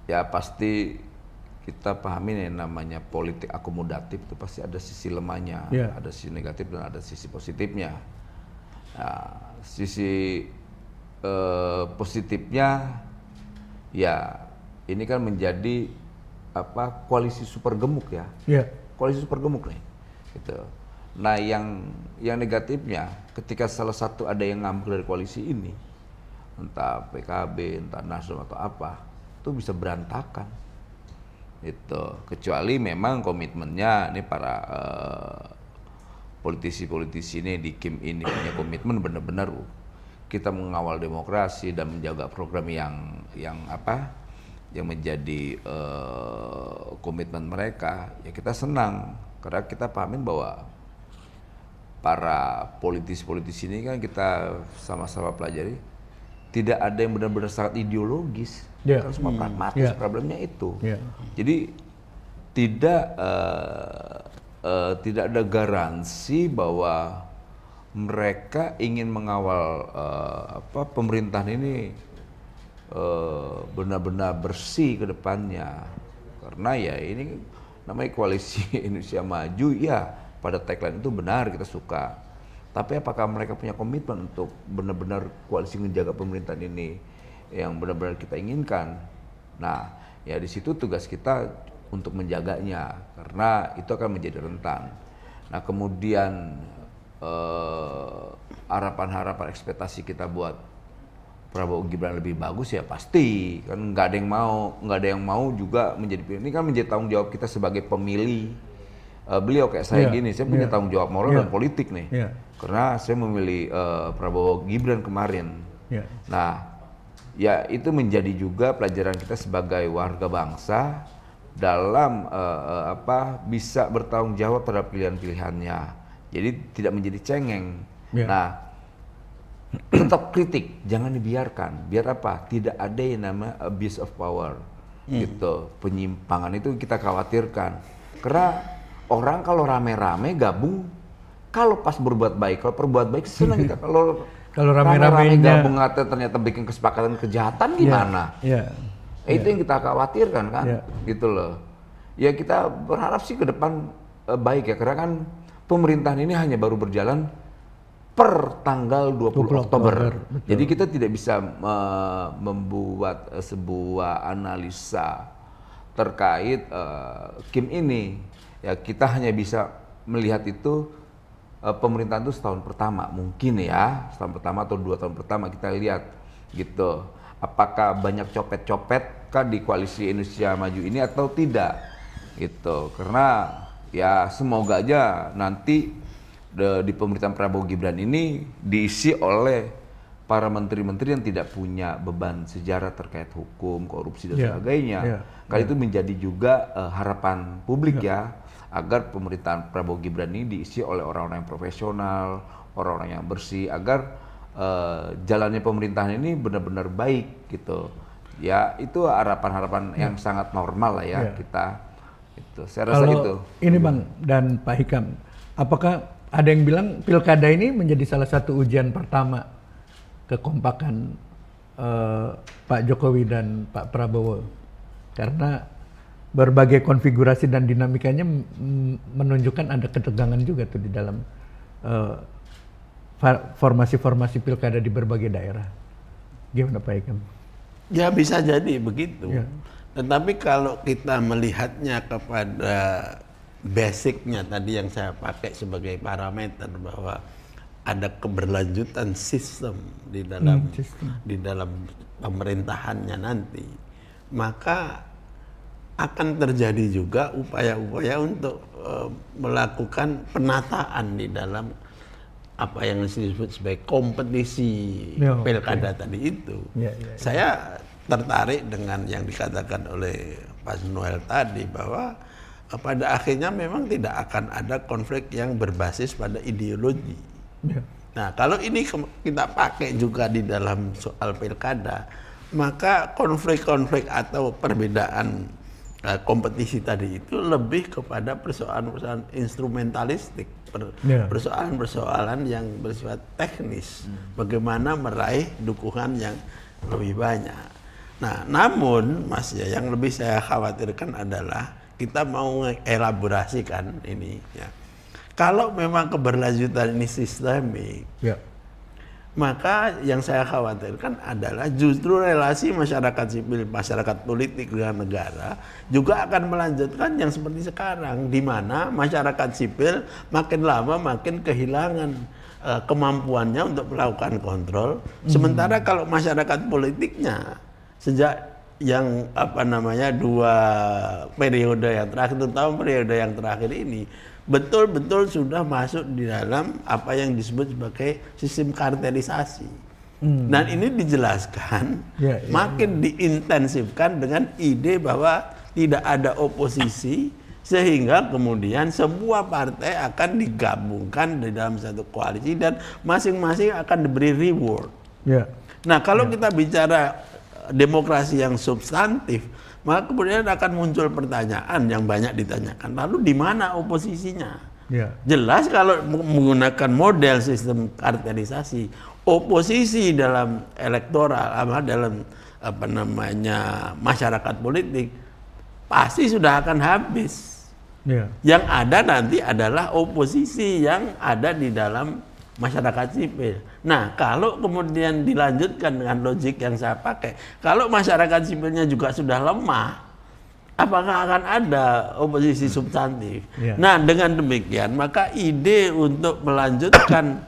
ya pasti kita pahami yang namanya politik akomodatif itu pasti ada sisi lemahnya, ada sisi negatif dan ada sisi positifnya. Nah, sisi positifnya ya ini kan menjadi koalisi super gemuk ya, koalisi super gemuk nih, gitu. Nah yang negatifnya ketika salah satu ada yang ngambil dari koalisi ini, entah PKB, entah Nasdem atau apa, itu bisa berantakan. Itu kecuali memang komitmennya ini para politisi-politisi ini di Kim ini punya komitmen benar-benar kita mengawal demokrasi dan menjaga program yang menjadi komitmen mereka. Ya kita senang karena kita pahamin bahwa para politisi-politisi ini kan kita sama-sama pelajari tidak ada yang benar-benar sangat ideologis, kan semua pragmatis, problemnya itu. Jadi tidak ada garansi bahwa mereka ingin mengawal pemerintahan ini benar-benar bersih ke depannya. Karena ya ini namanya koalisi Indonesia Maju, ya pada tagline itu benar, kita suka. Tapi apakah mereka punya komitmen untuk benar-benar koalisi menjaga pemerintahan ini yang benar-benar kita inginkan? Nah, ya di situ tugas kita untuk menjaganya, karena itu akan menjadi rentan. Nah, kemudian harapan-harapan ekspektasi kita buat Prabowo Gibran lebih bagus ya pasti kan nggak ada yang mau juga menjadi ini kan menjadi tanggung jawab kita sebagai pemilih. Beliau kayak saya gini, saya punya tanggung jawab moral dan politik nih, karena saya memilih Prabowo Gibran kemarin. Nah, ya itu menjadi juga pelajaran kita sebagai warga bangsa dalam bisa bertanggung jawab terhadap pilihan-pilihannya. Jadi tidak menjadi cengeng. Nah, tetap kritik, jangan dibiarkan. Biar apa? Tidak ada yang namanya abuse of power, gitu. Penyimpangan itu kita khawatirkan. Karena orang kalau rame-rame gabung, kalau pas berbuat baik, kalau perbuat baik senang kita. Kalau rame-rame gabung ternyata bikin kesepakatan kejahatan gimana? Itu yang kita khawatirkan kan, gitu loh. Ya kita berharap sih ke depan baik ya, karena kan pemerintahan ini hanya baru berjalan per tanggal 20 Oktober. Jadi kita tidak bisa membuat sebuah analisa terkait Kim ini. Ya kita hanya bisa melihat itu pemerintahan itu setahun pertama mungkin ya, setahun pertama atau 2 tahun pertama kita lihat gitu. Apakah banyak copet-copet kan di koalisi Indonesia Maju ini atau tidak gitu. Karena ya semoga aja nanti di pemerintahan Prabowo Gibran ini diisi oleh para menteri-menteri yang tidak punya beban sejarah terkait hukum, korupsi dan sebagainya. Kali itu menjadi juga harapan publik ya, agar pemerintahan Prabowo Gibran ini diisi oleh orang-orang yang profesional, orang-orang yang bersih, agar jalannya pemerintahan ini benar-benar baik gitu. Ya itu harapan-harapan yang sangat normal lah ya kita. Itu saya rasa itu. Ini Bang dan Pak Hikam, apakah ada yang bilang pilkada ini menjadi salah satu ujian pertama kekompakan Pak Jokowi dan Pak Prabowo, karena berbagai konfigurasi dan dinamikanya menunjukkan ada ketegangan juga tuh di dalam formasi-formasi pilkada di berbagai daerah. Gimana Pak Hikam? Ya bisa jadi begitu. Tetapi kalau kita melihatnya kepada basicnya tadi yang saya pakai sebagai parameter bahwa ada keberlanjutan sistem di dalam pemerintahannya nanti, maka akan terjadi juga upaya-upaya untuk melakukan penataan di dalam apa yang disebut sebagai kompetisi pilkada tadi itu. Saya tertarik dengan yang dikatakan oleh Pak Noel tadi bahwa pada akhirnya memang tidak akan ada konflik yang berbasis pada ideologi. Nah, kalau ini kita pakai juga di dalam soal pilkada, maka konflik-konflik atau perbedaan kompetisi tadi itu lebih kepada persoalan-persoalan instrumentalistik, persoalan-persoalan yang bersifat teknis, bagaimana meraih dukungan yang lebih banyak. Nah, namun Mas ya, yang lebih saya khawatirkan adalah kita mau elaborasikan ini ya. Kalau memang keberlanjutan ini sistemik, Ya. maka yang saya khawatirkan adalah justru relasi masyarakat sipil, masyarakat politik dengan negara juga akan melanjutkan yang seperti sekarang, di mana masyarakat sipil makin lama makin kehilangan kemampuannya untuk melakukan kontrol. Sementara kalau masyarakat politiknya sejak yang dua periode yang terakhir, terutama periode yang terakhir ini betul-betul sudah masuk di dalam apa yang disebut sebagai sistem kartelisasi. Dan ini dijelaskan makin diintensifkan dengan ide bahwa tidak ada oposisi, sehingga kemudian semua partai akan digabungkan di dalam satu koalisi dan masing-masing akan diberi reward. Nah, kalau kita bicara demokrasi yang substantif, maka kemudian akan muncul pertanyaan yang banyak ditanyakan. Lalu di mana oposisinya? Jelas kalau menggunakan model sistem kartelisasi, oposisi dalam elektoral, dalam masyarakat politik pasti sudah akan habis. Yang ada nanti adalah oposisi yang ada di dalam masyarakat sipil. Nah, kalau kemudian dilanjutkan dengan logik yang saya pakai, kalau masyarakat sipilnya juga sudah lemah, apakah akan ada oposisi substantif? Nah, dengan demikian, maka ide untuk melanjutkan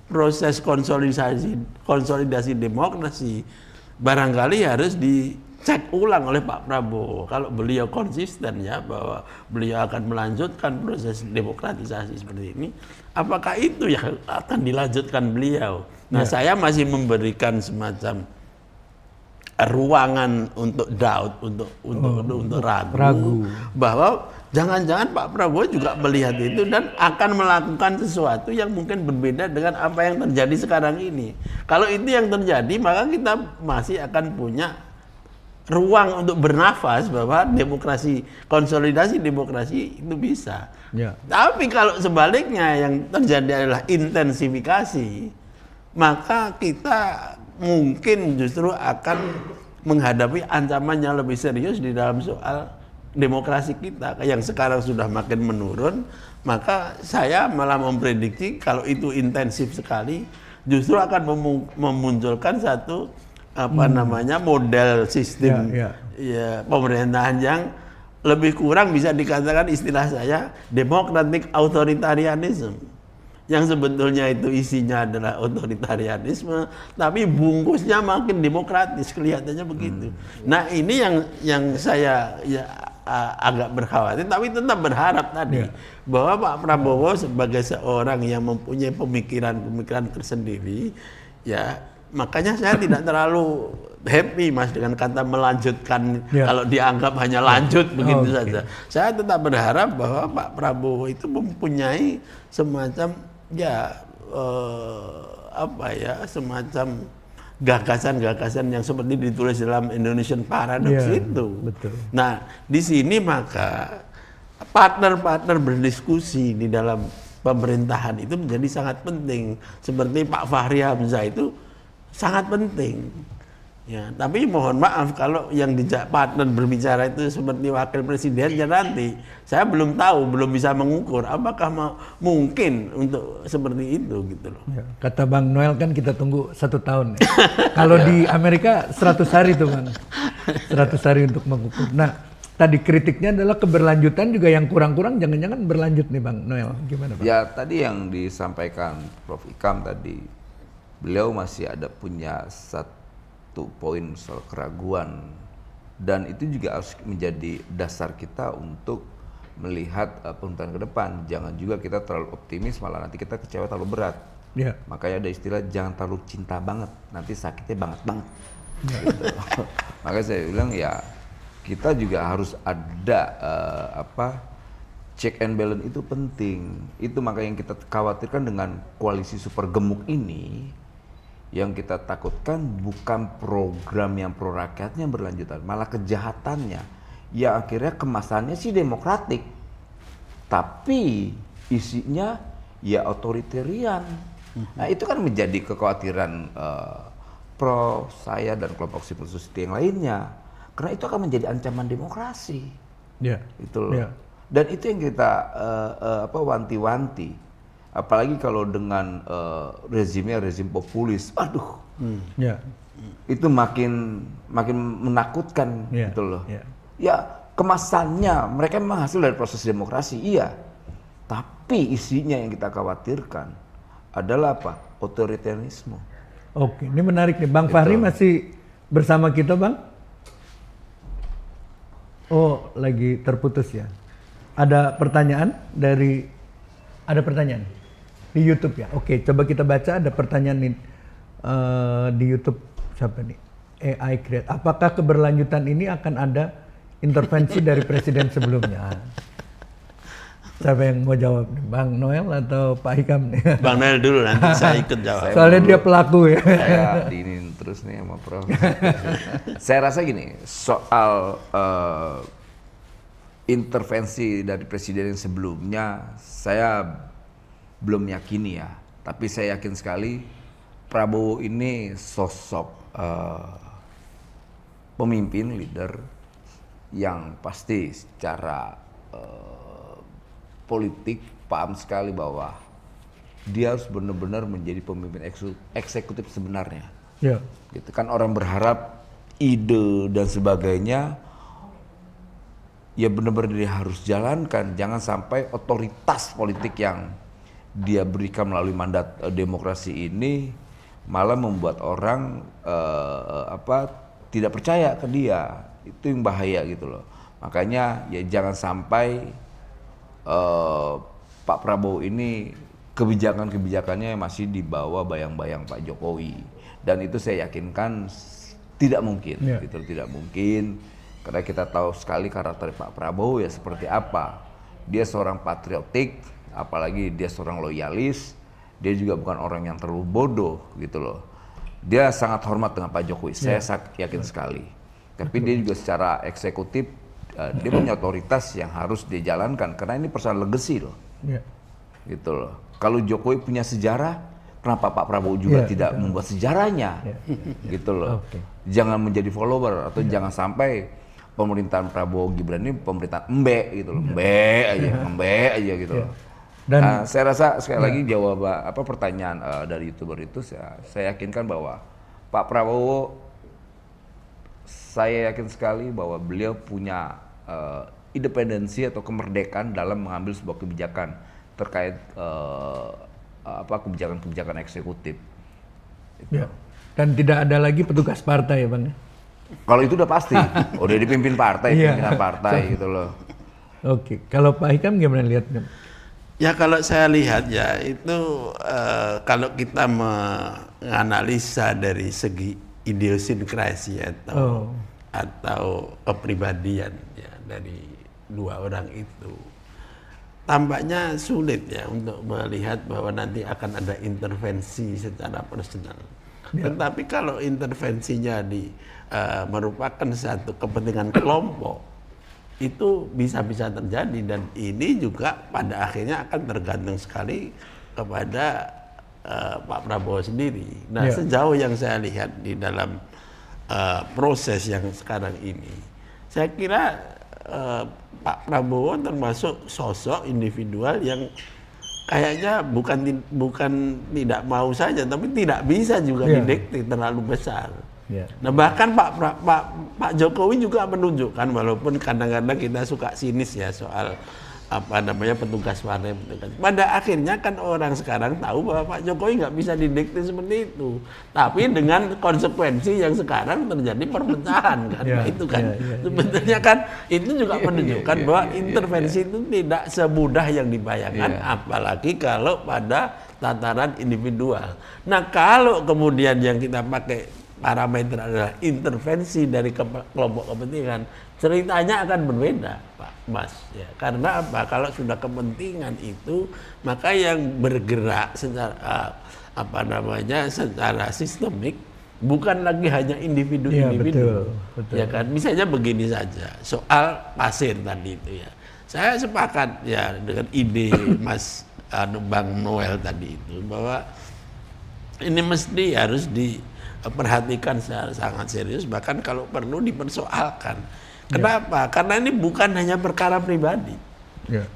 proses konsolidasi demokrasi barangkali harus dicek ulang oleh Pak Prabowo. Kalau beliau konsisten ya bahwa beliau akan melanjutkan proses demokratisasi seperti ini, apakah itu yang akan dilanjutkan beliau? Nah, saya masih memberikan semacam ruangan untuk doubt, untuk ragu bahwa jangan-jangan Pak Prabowo juga melihat itu dan akan melakukan sesuatu yang mungkin berbeda dengan apa yang terjadi sekarang ini. Kalau itu yang terjadi, maka kita masih akan punya ruang untuk bernafas bahwa konsolidasi demokrasi itu bisa. Tapi kalau sebaliknya yang terjadi adalah intensifikasi, maka kita mungkin justru akan menghadapi ancaman yang lebih serius di dalam soal demokrasi kita yang sekarang sudah makin menurun. Maka saya malah memprediksi kalau itu intensif sekali justru akan memunculkan satu model sistem pemerintahan yang lebih kurang bisa dikatakan istilah saya democratic authoritarianism, yang sebetulnya itu isinya adalah otoritarianisme tapi bungkusnya makin demokratis, kelihatannya begitu. Nah, ini yang saya agak berkhawatir, tapi tetap berharap tadi bahwa Pak Prabowo sebagai seorang yang mempunyai pemikiran tersendiri, ya makanya saya tidak terlalu happy Mas dengan kata melanjutkan kalau dianggap hanya lanjut begitu saja. Saya tetap berharap bahwa Pak Prabowo itu mempunyai semacam semacam gagasan-gagasan yang seperti ditulis dalam Indonesian Paradox itu. Betul. Nah, di sini maka partner-partner berdiskusi di dalam pemerintahan itu menjadi sangat penting. Seperti Pak Fahri Hamzah itu sangat penting. Ya, tapi mohon maaf kalau yang dijak partner berbicara itu seperti wakil presiden ya, nanti saya belum tahu, belum bisa mengukur apakah mungkin untuk seperti itu gitu loh. Kata Bang Noel kan kita tunggu 1 tahun. Kalau di Amerika 100 hari tuh Bang, 100 hari untuk mengukur. Nah, tadi kritiknya adalah keberlanjutan juga yang kurang-kurang jangan-jangan berlanjut nih Bang Noel, gimana Bang? Ya tadi yang disampaikan Prof. Ikam tadi, beliau masih ada punya satu poin soal keraguan, dan itu juga harus menjadi dasar kita untuk melihat pemerintahan ke depan. Jangan juga kita terlalu optimis malah nanti kita kecewa terlalu berat. Makanya ada istilah jangan terlalu cinta banget, nanti sakitnya banget. Gitu. Makanya saya bilang ya kita juga harus ada check and balance, itu penting. Itu makanya yang kita khawatirkan dengan koalisi super gemuk ini. Yang kita takutkan bukan program yang pro rakyatnya berlanjutan, malah kejahatannya. Ya akhirnya kemasannya sih demokratik, tapi isinya ya otoritarian. Nah itu kan menjadi kekhawatiran Prof, saya dan kelompok civil society yang lainnya, karena itu akan menjadi ancaman demokrasi. Ya. Itu loh. Ya. Dan itu yang kita wanti-wanti. Apalagi kalau dengan rezimnya rezim populis, aduh, Ya. itu makin menakutkan Ya. gitu loh. Ya. Ya kemasannya mereka memang hasil dari proses demokrasi, iya. Tapi isinya yang kita khawatirkan adalah apa? Otoritarianisme. Oke, ini menarik nih. Bang Fahri masih bersama kita, Bang? Oh, lagi terputus ya. Ada pertanyaan di YouTube ya. Oke, coba kita baca. Ada pertanyaan nih di YouTube siapa nih? AI Create. Apakah keberlanjutan ini akan ada intervensi dari presiden sebelumnya? Siapa yang mau jawab nih? Bang Noel atau Pak Hikam nih? Bang Noel dulu, nanti saya ikut jawab. Soalnya dia pelaku ya. Saya diinin terus nih sama Prof. Saya rasa gini, soal intervensi dari presiden yang sebelumnya, saya belum yakini ya. Tapi saya yakin sekali Prabowo ini sosok pemimpin, leader yang pasti secara politik paham sekali bahwa dia harus benar-benar menjadi pemimpin eksekutif sebenarnya. Ya. Gitu kan, orang berharap ide dan sebagainya ya benar-benar dia harus jalankan. Jangan sampai otoritas politik yang dia berikan melalui mandat demokrasi ini malah membuat orang tidak percaya ke dia. Itu yang bahaya gitu loh. Makanya ya jangan sampai Pak Prabowo ini kebijakan-kebijakannya masih di bawah bayang-bayang Pak Jokowi, dan itu saya yakinkan tidak mungkin, gitu, tidak mungkin, karena kita tahu sekali karakter Pak Prabowo ya seperti apa. Dia seorang patriotik, apalagi dia seorang loyalis, dia juga bukan orang yang terlalu bodoh gitu loh. Dia sangat hormat dengan Pak Jokowi, saya yakin sekali. Tapi dia juga secara eksekutif dia punya otoritas yang harus dia jalankan, karena ini persoalan legacy loh. Gitu loh. Kalau Jokowi punya sejarah, kenapa Pak Prabowo juga tidak membuat sejarahnya? Gitu loh. Jangan menjadi follower atau jangan sampai pemerintahan Prabowo Gibran ini pemerintahan embe gitu loh. Embe aja gitu loh. Dan saya rasa sekali lagi jawab pertanyaan dari YouTuber itu, saya yakinkan bahwa Pak Prabowo, saya yakin sekali bahwa beliau punya independensi atau kemerdekaan dalam mengambil sebuah kebijakan terkait kebijakan-kebijakan eksekutif. Ya. Dan tidak ada lagi petugas partai ya Bang? Kalau itu udah pasti, udah dipimpin partai, pimpinan partai gitu loh. Oke, kalau Pak Hikam gimana lihatnya? Ya kalau saya lihat ya itu kalau kita menganalisa dari segi idiosinkrasi atau kepribadian ya dari dua orang itu, tampaknya sulit ya untuk melihat bahwa nanti akan ada intervensi secara personal. Tetapi kalau intervensinya merupakan satu kepentingan kelompok, itu bisa-bisa terjadi, dan ini juga pada akhirnya akan tergantung sekali kepada Pak Prabowo sendiri. Nah, sejauh yang saya lihat di dalam proses yang sekarang ini, saya kira Pak Prabowo termasuk sosok individual yang kayaknya bukan tidak mau saja, tapi tidak bisa juga didikte terlalu besar. Nah bahkan Pak Jokowi juga menunjukkan, walaupun kadang-kadang kita suka sinis ya soal petugas partai. Pada akhirnya kan orang sekarang tahu bahwa Pak Jokowi nggak bisa didikte seperti itu. Tapi dengan konsekuensi yang sekarang terjadi perpecahan kan, itu kan sebetulnya kan itu juga menunjukkan bahwa intervensi itu tidak semudah yang dibayangkan, apalagi kalau pada tataran individual. Nah kalau kemudian yang kita pakai parameter adalah intervensi dari kelompok kepentingan, ceritanya akan berbeda, Pak Mas. Ya, karena apa? Kalau sudah kepentingan itu, maka yang bergerak secara secara sistemik bukan lagi hanya individu-individu. Betul. Ya kan, misalnya begini saja soal pasir tadi itu ya. Saya sepakat ya dengan ide Mas Bang Noel tadi itu, bahwa ini mesti harus perhatikan secara sangat serius, bahkan kalau perlu dipersoalkan. Kenapa? Karena ini bukan hanya perkara pribadi.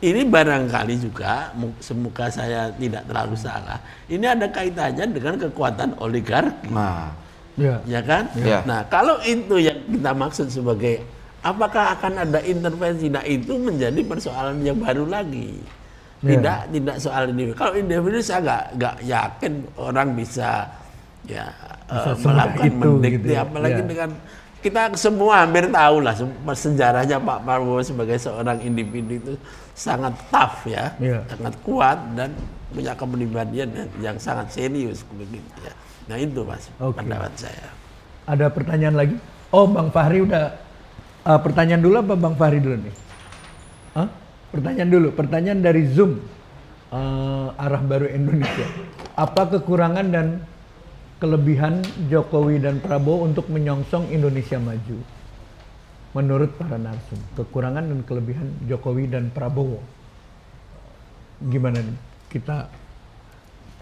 Ini barangkali juga, semoga saya tidak terlalu salah, ini ada kaitannya dengan kekuatan oligarki. Ya kan? Nah, kalau itu yang kita maksud sebagai apakah akan ada intervensi, nah itu menjadi persoalan yang baru lagi. Tidak soal individu. Kalau individu saya nggak yakin orang bisa melakukan mendikte, gitu ya. Apalagi dengan kita semua hampir tahu lah sejarahnya Pak Prabowo sebagai seorang individu itu sangat tough ya, sangat kuat dan punya kepribadian yang sangat serius begitu ya. Nah itu Mas pendapat saya. Ada pertanyaan lagi? Oh Bang Fahri udah pertanyaan dulu apa Bang Fahri dulu nih? Pertanyaan dulu, pertanyaan dari Zoom Arah Baru Indonesia. Apa kekurangan dan kelebihan Jokowi dan Prabowo untuk menyongsong Indonesia maju? Menurut para narsum, kekurangan dan kelebihan Jokowi dan Prabowo. Gimana nih?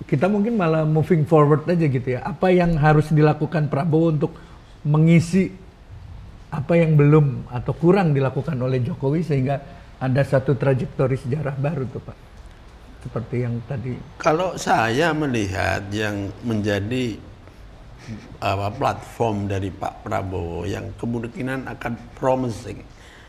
Kita mungkin malah moving forward aja gitu ya. Apa yang harus dilakukan Prabowo untuk mengisi apa yang belum atau kurang dilakukan oleh Jokowi sehingga ada satu trajektori sejarah baru tuh Pak. Seperti yang tadi. Kalau saya melihat yang menjadi platform dari Pak Prabowo yang kemungkinan akan promising,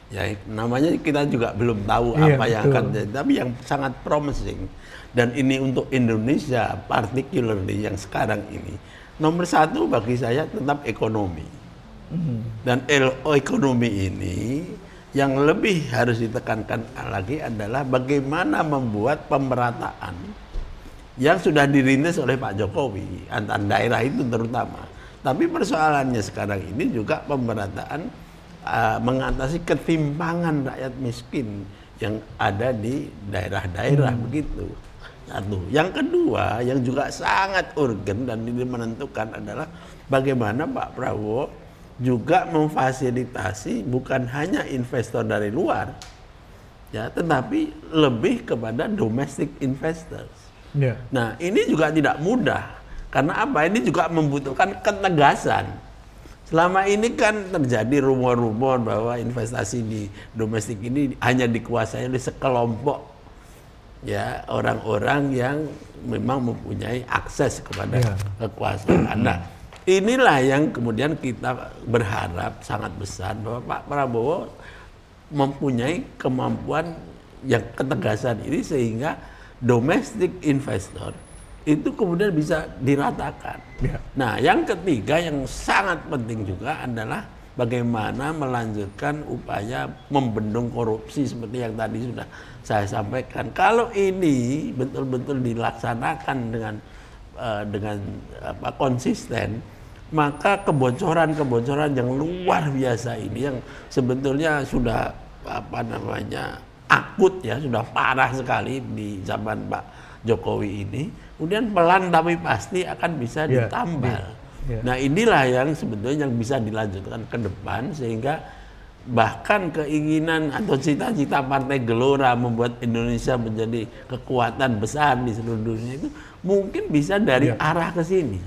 ya namanya kita juga belum tahu apa yang akan jadi, tapi yang sangat promising dan ini untuk Indonesia particularly yang sekarang ini nomor satu bagi saya tetap ekonomi. Dan ekonomi ini yang lebih harus ditekankan lagi adalah bagaimana membuat pemerataan yang sudah dirintis oleh Pak Jokowi antar daerah itu terutama. Tapi persoalannya sekarang ini juga pemerataan mengatasi ketimpangan rakyat miskin yang ada di daerah-daerah begitu. Satu. Yang kedua yang juga sangat urgen dan ini menentukan adalah bagaimana Pak Prabowo juga memfasilitasi bukan hanya investor dari luar, ya, tetapi lebih kepada domestic investors. Nah, ini juga tidak mudah. Karena apa? Ini juga membutuhkan ketegasan. Selama ini kan terjadi rumor-rumor bahwa investasi di domestik ini hanya dikuasai oleh sekelompok ya orang-orang yang memang mempunyai akses kepada kekuasaan. Nah, inilah yang kemudian kita berharap sangat besar bahwa Pak Prabowo mempunyai kemampuan yang ketegasan ini sehingga domestic investor itu kemudian bisa diratakan. Nah, yang ketiga yang sangat penting juga adalah bagaimana melanjutkan upaya membendung korupsi seperti yang tadi sudah saya sampaikan. Kalau ini betul-betul dilaksanakan dengan konsisten, maka kebocoran-kebocoran yang luar biasa ini yang sebetulnya sudah akut ya, sudah parah sekali di zaman Pak Jokowi ini, kemudian pelan tapi pasti akan bisa ditambal. Nah, inilah yang sebetulnya yang bisa dilanjutkan ke depan sehingga bahkan keinginan atau cita-cita Partai Gelora membuat Indonesia menjadi kekuatan besar di seluruh dunia itu mungkin bisa dari arah ke sini.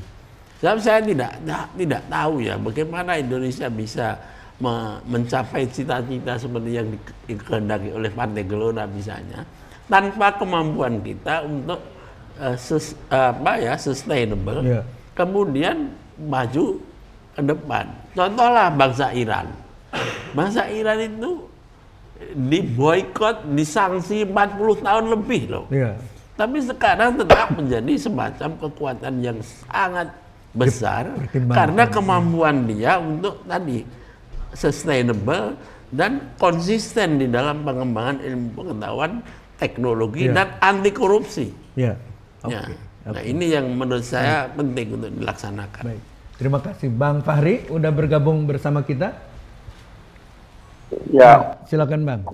Sebab saya tidak tahu ya bagaimana Indonesia bisa mencapai cita-cita seperti yang dikehendaki oleh Partai Gelora misalnya tanpa kemampuan kita untuk sustainable, kemudian maju ke depan. Contohlah bangsa Iran. Bangsa Iran itu diboikot, disanksi 40 tahun lebih loh. Tapi sekarang tetap menjadi semacam kekuatan yang sangat besar karena kemampuan dia untuk tadi sustainable dan konsisten di dalam pengembangan ilmu pengetahuan, teknologi dan anti korupsi. Nah, ini yang menurut saya penting untuk dilaksanakan. Baik. Terima kasih Bang Fahri udah bergabung bersama kita. Ya. Silakan Bang.